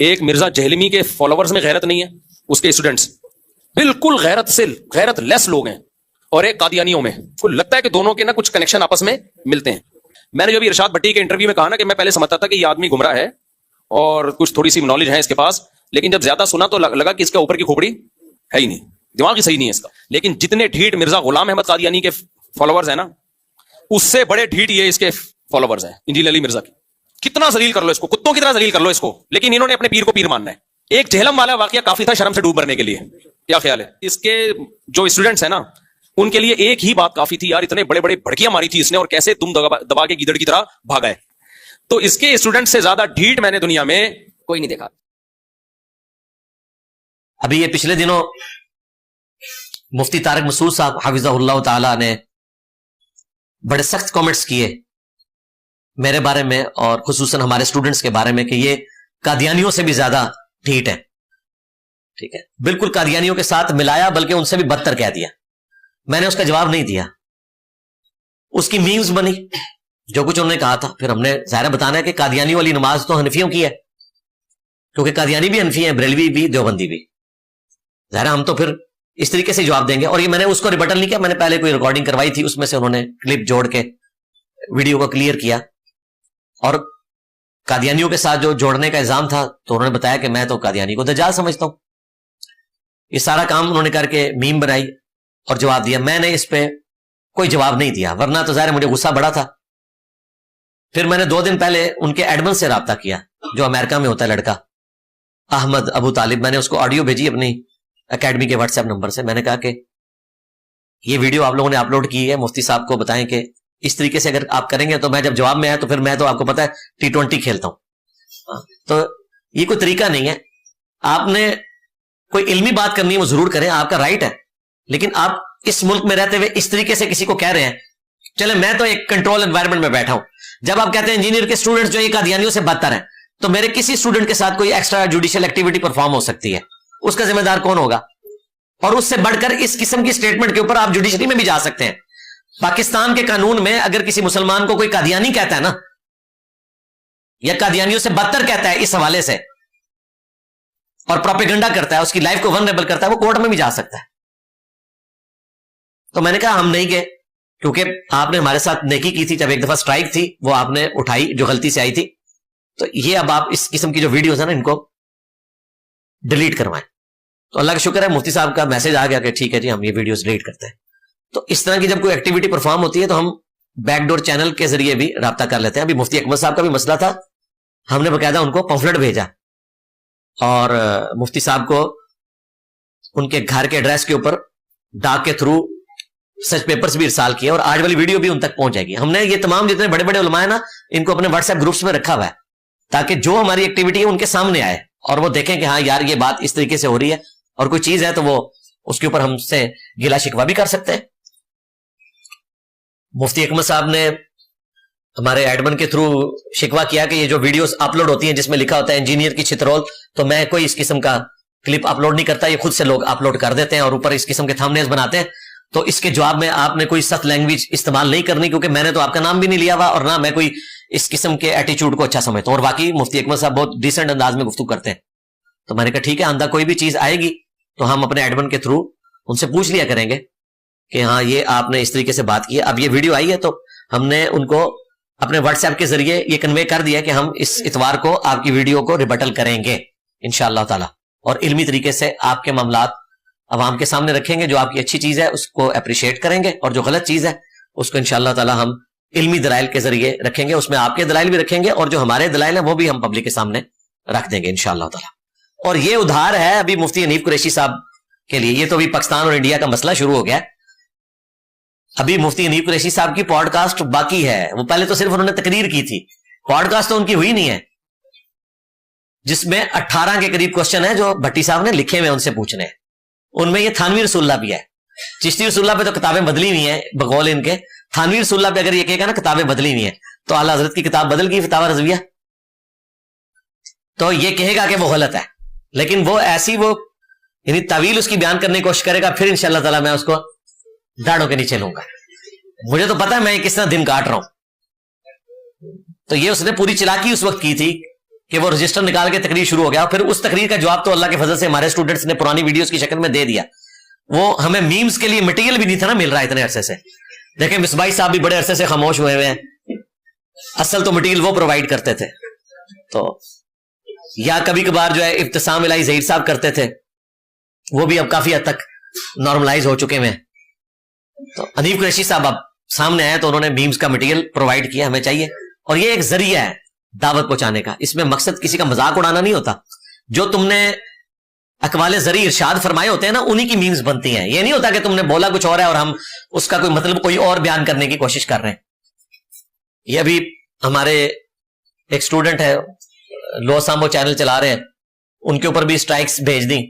ایک مرزا جہلمی کے فالوورز میں غیرت نہیں ہے, اس کے اسٹوڈنٹس بالکل غیرت سے غیرت لیس لوگ ہیں, اور ایک قادیانیوں میں کو لگتا ہے کہ دونوں کے نا کچھ کنیکشن آپس میں ملتے ہیں. میں نے جو بھی ارشاد بھٹی کے انٹرویو میں کہا نا کہ میں پہلے سمجھتا تھا کہ یہ آدمی گمراہ ہے اور کچھ تھوڑی سی نالج ہے اس کے پاس, لیکن جب زیادہ سنا تو لگا کہ اس کے اوپر کی کھوپڑی ہے ہی نہیں, دماغ ہی صحیح نہیں ہے اس کا. لیکن جتنے ڈھیٹ مرزا غلام احمد قادیانی کے فالوورز ہیں نا, اس سے بڑے ڈھیٹ یہ اس کے فالوورز ہیں انجیل علی مرزا کے. کتنا ذلیل کر لو اس کو, کتوں کی طرح ذلیل کر لو اس کو, لیکن انہوں نے اپنے پیر کو پیر ماننا ہے. ایک جہلم والا واقعہ کافی تھا شرم سے ڈوب مرنے کے لیے. کیا خیال ہے؟ اس کے جو اسٹوڈنٹس ہیں نا, ان کے لیے ایک ہی بات کافی تھی یار, اتنے بڑے بڑے بھڑکیاں ماری تھی اس نے اور کیسے تم دبا کے گیدڑ کی طرح بھاگا ہے. تو اس کے اسٹوڈنٹ سے زیادہ ڈھیٹ میں نے دنیا میں کوئی نہیں دیکھا. ابھی یہ پچھلے دنوں مفتی طارق مسعود صاحب حفظہ اللہ تعالی نے بڑے سخت کامنٹس کیے میرے بارے میں اور خصوصاً ہمارے اسٹوڈنٹس کے بارے میں کہ یہ قادیانیوں سے بھی زیادہ ڈھیٹ ہے. ٹھیک ہے, بالکل قادیانیوں کے ساتھ ملایا, بلکہ ان سے بھی بدتر کہہ دیا. میں نے اس کا جواب نہیں دیا, اس کی میمز بنی جو کچھ انہوں نے کہا تھا. پھر ہم نے ظاہر بتانا ہے کہ قادیانی والی نماز تو حنفیوں کی ہے, کیونکہ قادیانی بھی حنفی ہیں, بریلوی بھی, دیوبندی بھی. ظاہر ہم تو پھر اس طریقے سے جواب دیں گے. اور یہ میں نے اس کو ریبٹل نہیں کیا, میں نے پہلے کوئی ریکارڈنگ کروائی تھی, اس میں سے انہوں نے کلپ جوڑ کے ویڈیو کو کلیئر کیا. اور قادیانیوں کے ساتھ جو جوڑنے کا الزام تھا تو انہوں نے بتایا کہ میں تو قادیانی کو دجال سمجھتا ہوں. یہ سارا کام انہوں نے کر کے میم بنائی اور جواب دیا. میں نے اس پہ کوئی جواب نہیں دیا, ورنہ تو ظاہر مجھے غصہ بڑا تھا. پھر میں نے 2 دن پہلے ان کے ایڈمن سے رابطہ کیا, جو امریکہ میں ہوتا ہے لڑکا احمد ابو طالب. میں نے اس کو آڈیو بھیجی اپنی اکیڈمی کے واٹس ایپ نمبر سے. میں نے کہا کہ یہ ویڈیو آپ لوگوں نے اپلوڈ کی ہے, مفتی صاحب کو بتائیں کہ اس طریقے سے اگر آپ کریں گے تو میں جب جواب میں آیا تو پھر میں تو آپ کو پتا ہے T20 کھیلتا ہوں. تو یہ کوئی طریقہ نہیں ہے. آپ نے کوئی علمی بات کرنی ہے وہ ضرور کریں, آپ کا رائٹ ہے, لیکن آپ اس ملک میں رہتے ہوئے اس طریقے سے کسی کو کہہ رہے ہیں. چلے میں تو ایک کنٹرول انوائرمنٹ میں بیٹھا ہوں. جب آپ کہتے ہیں انجینئر کے اسٹوڈنٹس جو یہ قادیانیوں سے بدتر ہیں, تو میرے کسی اسٹوڈنٹ کے ساتھ کوئی ایکسٹرا جوڈیشل ایکٹیویٹی پرفارم ہو سکتی ہے, اس کا ذمہ دار کون ہوگا؟ اور اس سے بڑھ کر اس قسم کی سٹیٹمنٹ کے اوپر آپ جوڈیشری میں بھی جا سکتے ہیں. پاکستان کے قانون میں اگر کسی مسلمان کو کوئی قادیانی کہتا ہے نا, یا قادیانیوں سے بدتر کہتا ہے اس حوالے سے, اور پروپیگنڈا کرتا ہے, اس کی لائف کو ونریبل کرتا ہے, وہ کورٹ میں بھی جا سکتا ہے. تو میں نے کہا ہم نہیں گئے, کیونکہ آپ نے ہمارے ساتھ نیکی کی تھی, جب ایک دفعہ سٹرائک تھی وہ آپ نے اٹھائی جو غلطی سے آئی تھی. تو یہ اب آپ اس قسم کی جو ویڈیوز ہیں نا, ان کو ڈیلیٹ کروائیں. تو اللہ کا شکر ہے مفتی صاحب کا میسج آ گیا کہ ٹھیک ہے جی ہم یہ ویڈیوز ڈیلیٹ کرتے ہیں. تو اس طرح کی جب کوئی ایکٹیویٹی پرفارم ہوتی ہے تو ہم بیک ڈور چینل کے ذریعے بھی رابطہ کر لیتے ہیں. ابھی مفتی اکمل صاحب کا بھی مسئلہ تھا, ہم نے باقاعدہ ان کو پمفلٹ بھیجا اور مفتی صاحب کو ان کے گھر کے ایڈریس کے اوپر ڈاک کے تھرو سچ پیپرز بھی ارسال کیا, اور آج والی ویڈیو بھی ان تک پہنچ جائے گی. ہم نے یہ تمام جتنے بڑے بڑے علماء ہیں نا, ان کو اپنے واٹس ایپ گروپس میں رکھا ہوا ہے, تاکہ جو ہماری ایکٹیویٹی ہے ان کے سامنے آئے اور وہ دیکھیں کہ ہاں یار یہ بات اس طریقے سے ہو رہی ہے, اور کوئی چیز ہے تو وہ اس کے اوپر ہم سے گلا شکوا بھی کر سکتے ہیں. مفتی اکمل صاحب نے ہمارے ایڈمن کے تھرو شکوا کیا کہ یہ جو ویڈیوز اپلوڈ ہوتی ہیں جس میں لکھا ہوتا ہے انجینئر کی چترول, تو میں کوئی اس قسم کا کلپ اپلوڈ نہیں کرتا, یہ خود سے لوگ اپلوڈ کر دیتے ہیں اور اوپر اس قسم کے تھمبنیلز بناتے ہیں. تو اس کے جواب میں آپ نے کوئی سخت لینگویج استعمال نہیں کرنی, کیونکہ میں نے تو آپ کا نام بھی نہیں لیا ہوا, اور نہ میں کوئی اس قسم کے ایٹیچیوڈ کو اچھا سمجھتا ہوں. اور واقعی مفتی اکمل صاحب بہت ڈیسنٹ انداز میں گفتگو کرتے ہیں. تو میں نے کہا ٹھیک ہے, آندہ کوئی بھی چیز آئے گی تو ہم اپنے ایڈمن کے تھرو ان سے پوچھ لیا کریں گے کہ ہاں یہ آپ نے اس طریقے سے بات کی ہے. اب یہ ویڈیو آئی ہے تو ہم نے ان کو اپنے واٹس ایپ کے ذریعے یہ کنوے کر دیا کہ ہم اس اتوار کو آپ کی ویڈیو کو ریبٹل کریں گے انشاءاللہ تعالی, اور علمی طریقے سے آپ کے معاملات عوام کے سامنے رکھیں گے. جو آپ کی اچھی چیز ہے اس کو اپریشیٹ کریں گے, اور جو غلط چیز ہے اس کو انشاءاللہ تعالی ہم علمی دلائل کے ذریعے رکھیں گے. اس میں آپ کے دلائل بھی رکھیں گے, اور جو ہمارے دلائل ہیں وہ بھی ہم پبلک کے سامنے رکھ دیں گے انشاءاللہ تعالی. اور یہ ادھار ہے ابھی مفتی حنیف قریشی صاحب کے لیے. یہ تو ابھی پاکستان اور انڈیا کا مسئلہ شروع ہو گیا. ابھی مفتی حنیف قریشی صاحب کی پوڈ کاسٹ باقی ہے. وہ پہلے تو صرف انہوں نے تقریر کی تھی, پوڈ کاسٹ تو ان کی ہوئی نہیں ہے, جس میں 18 کے قریب کوسچن ہے جو بھٹی صاحب نے لکھے ہوئے ان سے پوچھنے ہیں. ان میں یہ تھانوی رسول اللہ بھی ہے. چشتی رسول اللہ پہ تو کتابیں بدلی ہوئی ہیں بقول ان کے. تھانوی رسول اللہ پہ اگر یہ کہے گا نا کتابیں بدلی ہوئی ہیں, تو اعلیٰ حضرت کی کتاب بدل گئی فتاوی رضویہ, تو یہ کہے گا کہ وہ غلط ہے. لیکن وہ ایسی وہ یعنی طویل اس کی بیان کرنے کی کوشش کرے گا, پھر انشاءاللہ تعالی میں اس کو داڑھوں کے نیچے لوں گا. مجھے تو پتا ہے میں کس طرح دن کاٹ رہا ہوں. تو یہ اس نے پوری چلاکی اس وقت کی تھی کہ وہ رجسٹر نکال کے تقریر شروع ہو گیا. پھر اس تقریر کا جواب تو اللہ کے فضل سے ہمارے اسٹوڈنٹس نے پرانی ویڈیوز کی شکل میں دے دیا. وہ ہمیں میمز کے لیے مٹیریل بھی نہیں تھا نا مل رہا اتنے عرصے سے. دیکھیں مصباحی صاحب بھی بڑے عرصے سے خاموش ہوئے ہیں, اصل تو مٹیریل وہ پرووائڈ کرتے تھے. تو یا کبھی کبھار جو ہے ابتسام الہی ظہیر صاحب کرتے تھے, وہ بھی اب کافی حد تک نارملائز ہو چکے ہیں. تو حنیف قریشی صاحب اب سامنے آئے تو انہوں نے میمز کا مٹیریل پرووائڈ کیا, ہمیں چاہیے. اور یہ ایک ذریعہ ہے دعوت پہنچانے کا, اس میں مقصد کسی کا مذاق اڑانا نہیں ہوتا. جو تم نے اقوال زرعی ارشاد فرمائے ہوتے ہیں نا, انہی کی میمز بنتی ہیں. یہ نہیں ہوتا کہ تم نے بولا کچھ اور ہے اور ہم اس کا کوئی مطلب کوئی اور بیان کرنے کی کوشش کر رہے ہیں. یہ ابھی ہمارے ایک اسٹوڈنٹ ہے, لو سامبو چینل چلا رہے ہیں, ان کے اوپر بھی اسٹرائکس بھیج دی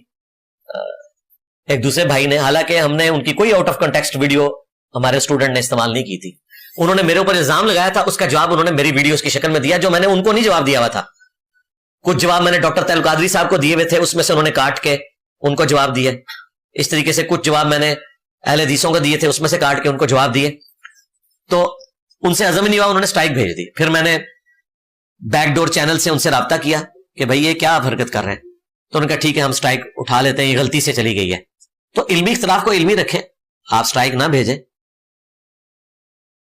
ایک دوسرے بھائی نے, حالانکہ ہم نے ان کی کوئی آؤٹ آف کنٹیکسٹ ویڈیو ہمارے اسٹوڈنٹ نے استعمال نہیں کی تھی. انہوں نے میرے اوپر الزام لگایا تھا, اس کا جواب انہوں نے میری ویڈیوز کی شکل میں دیا, جو میں نے ان کو نہیں جواب دیا ہوا تھا. کچھ جواب میں نے ڈاکٹر طاہر القادری صاحب کو دیے ہوئے تھے, اس میں سے انہوں نے کاٹ کے ان کو جواب دیے. اس طریقے سے کچھ جواب میں نے اہل حدیثوں کو دیے تھے, اس میں سے کاٹ کے ان کو جواب دیے. تو ان سے ہضم نہیں ہوا, انہوں نے اسٹرائک بھیج دی. پھر میں نے بیک ڈور چینل سے ان سے رابطہ کیا کہ بھائی یہ کیا آپ حرکت کر رہے ہیں. تو انہوں نے کہا ٹھیک ہے ہم اسٹرائک اٹھا لیتے ہیں, یہ غلطی سے چلی گئی ہے. تو علمی اختلاف کو علمی رکھیں, آپ اسٹرائک نہ بھیجیں.